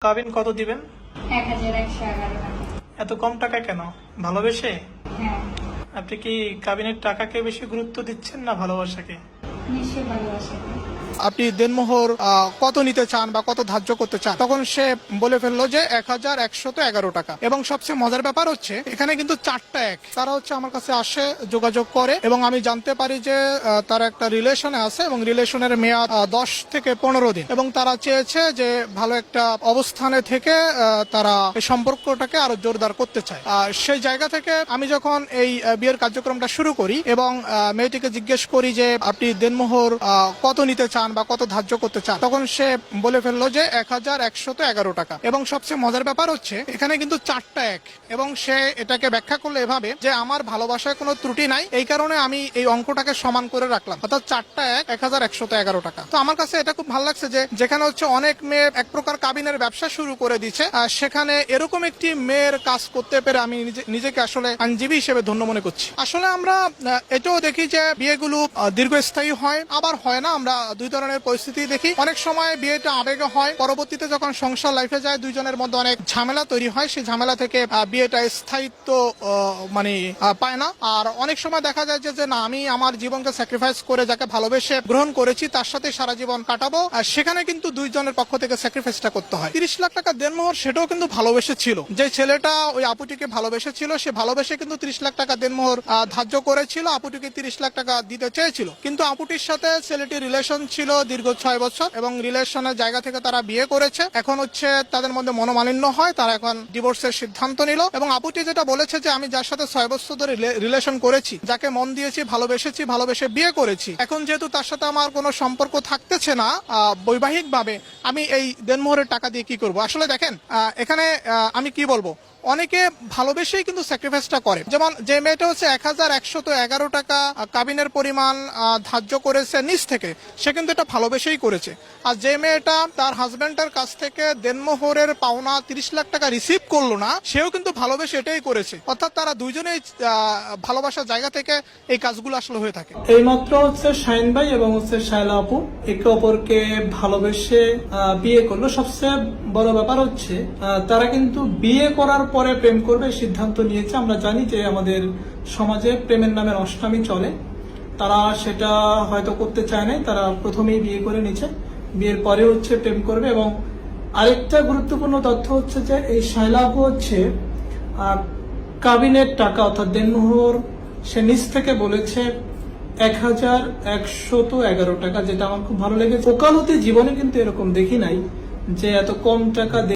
কাবিন কত দিবেন? 1111 টাকা। এত কম টাকা কেন? ভালোবেসে? হ্যাঁ, আপনি কি কাবিনের টাকাকে বেশি গুরুত্ব দিচ্ছেন না ভালোবাসাকে? নিশ্চয়ই ভালোবাসে। আপনি দেনমোহর কত নিতে চান বা কত ধার্য করতে চান, তখন সে বলে ফেললো যে 1111 টাকা। এবং সবচেয়ে মজার ব্যাপার হচ্ছে এখানে কিন্তু 4টা এক তারা হচ্ছে আমার কাছে আসে, যোগাযোগ করে এবং আমি জানতে পারি যে তারা একটা রিলেশনে আছে এবং রিলেশনের মেয়াদ 10 থেকে 15 দিন এবং তারা চেয়েছে যে ভালো একটা অবস্থানে থেকে তারা এই সম্পর্কটাকে আরো জোরদার করতে চায়। সেই জায়গা থেকে আমি যখন এই বিয়ের কার্যক্রমটা শুরু করি এবং মেয়েটিকে জিজ্ঞেস করি যে আপনি দেনমোহর কত নিতে চান বা কত ধার্য করতে চান, তখন সে বলে ফেললো যে 1111 টাকা। এবং সবচেয়ে মজার ব্যাপার হচ্ছে এখানে কিন্তু 4টা এক এবং সে এটাকে ব্যাখ্যা করলো এভাবে যে আমার ভালোবাসায় কোনো ত্রুটি নাই, এই কারণে আমি এই অঙ্কটাকে সমান করে রাখলাম, অর্থাৎ 4টা এক 1111 টাকা। তো আমার কাছে এটা খুব ভালো লাগছে যে যেখানে হচ্ছে অনেক মেয়ে এক প্রকার কাবিনের ব্যবসা শুরু করে দিচ্ছে, সেখানে এরকম একটি মেয়ের কাজ করতে পেরে আমি নিজেকে আসলে আইনজীবী হিসেবে ধন্য মনে করছি। আসলে আমরা এটাও দেখি যে বিয়েগুলো দীর্ঘস্থায়ী হয়, আবার হয় না। আমরা দুই ধরনের পরিস্থিতি দেখি। অনেক সময় বিয়েটা আবেগে হয়, পরবর্তীতে যখন সংসার লাইফে যায় দুইজনের মধ্যে অনেক ঝামেলা তৈরি হয়, সেই ঝামেলা থেকে বিয়েটা স্থায়িত্ব পায় না। আর অনেক সময় দেখা যায় যে না, আমি আমার জীবনকে স্যাক্রিফাইস করে যাকে ভালোবেসে গ্রহণ করেছি তার সাথে সারা জীবন কাটাবো, আর সেখানে কিন্তু দুইজনের পক্ষ থেকে স্যাক্রিফাইসটা করতে হয়। 30 লাখ টাকা দেনমোহর সেটাও কিন্তু ভালোবেসে ছিল। যে ছেলেটা ওই আপুটিকে ভালোবেসেছিল সে ভালোবেসে কিন্তু 30 লাখ টাকা দেনমোহর ধার্য করেছিল, আপুটিকে 30 লাখ টাকা দিতে চেয়েছিল। কিন্তু আপুটির সাথে ছেলেটির রিলেশন ছিল দীর্ঘ 6 বছর এবং রিলেশনের জায়গা থেকে তারা বিয়ে করেছে। এখন হচ্ছে তাদের মধ্যে মনোমালিন্য হয়, তারা এখন ডিভোর্সের সিদ্ধান্ত নিল এবং আপুটি যেটা বলেছে যে আমি যার সাথে 6 বছর ধরে রিলেশন করেছি, যাকে মন দিয়েছি, ভালোবেসে বিয়ে করেছি, এখন যেহেতু তার সাথে আমার কোনো সম্পর্ক থাকতেছে না বৈবাহিক ভাবে, আমি এই দেনমোহরের টাকা দিয়ে কি করব? আসলে দেখেন এখানে আমি কি বলবো, অনেকে ভালোবেসেই কিন্তু স্যাক্রিফাইসটা করে। যেমন যে মেয়েটা হচ্ছে 1111 টাকা কাবিনের পরিমাণ ধার্য করেছে নিজ থেকে, সে কিন্তু এটা ভালোবেসেই করেছে। আর যে মেয়েটা তার হাজবেন্ডের কাছ থেকে দেনমোহরের পাওনা 30 লাখ টাকা রিসিভ করলো না, সেও কিন্তু ভালোবেসে এটাই করেছে। অর্থাৎ তারা দুইজনেই ভালোবাসার জায়গা থেকে এই কাজগুলো আসলে হয়ে থাকে। এইমাত্র হচ্ছে শাহিন ভাই এবং হচ্ছে শায়লা আপু একে অপরকে ভালোবেসে বিয়ে করলো। সবচেয়ে বড় ব্যাপার হচ্ছে তারা কিন্তু বিয়ে করার পরে প্রেম করবে সিদ্ধান্ত নিয়েছে। আমরা জানি যে আমাদের সমাজে প্রেমের নামে অষ্টামি চলে, তারা সেটা হয়তো করতে চায় নাই, তারা প্রথমেই বিয়ে করে নিচ্ছে, বিয়ের পরে হচ্ছে প্রেম করবে। এবং আরেকটা গুরুত্বপূর্ণ তথ্য হচ্ছে যে এই শায়লা আপু হচ্ছে কাবিনের টাকা অর্থাৎ দেনমোহর সে নিজ থেকে বলেছে 1111 টাকা, যেটা আমার খুব ভালো লেগেছে। ওকালতি জীবনে কিন্তু এরকম দেখি নাই যে এত কম টাকা